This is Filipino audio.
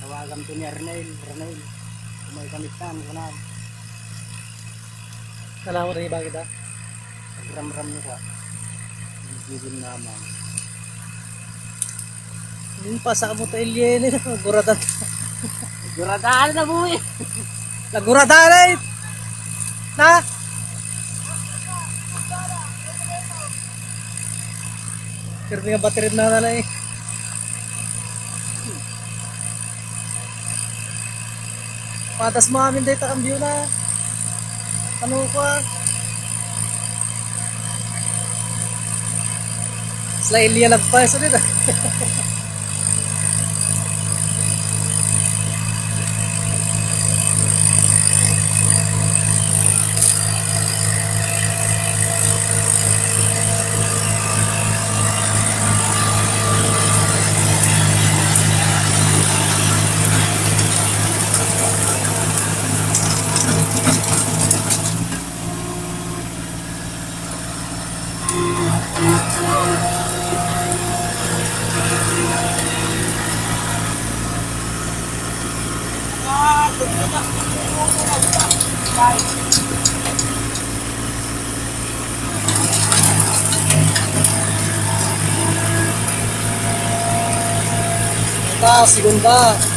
Tawagan to ni Arnel. May kamitan ko na. Alam mo rin ba kita? Ram-ram nyo ka. Gigil naman. Yung pasa mo to alien eh. Guradan. Guradaan na buwi. Naguradan eh. Na? Kirmi nga battery na eh. Patas mo amin dito ang view na. Ano ko ah. Slightly yan nagpaso dito. Ito, segunda.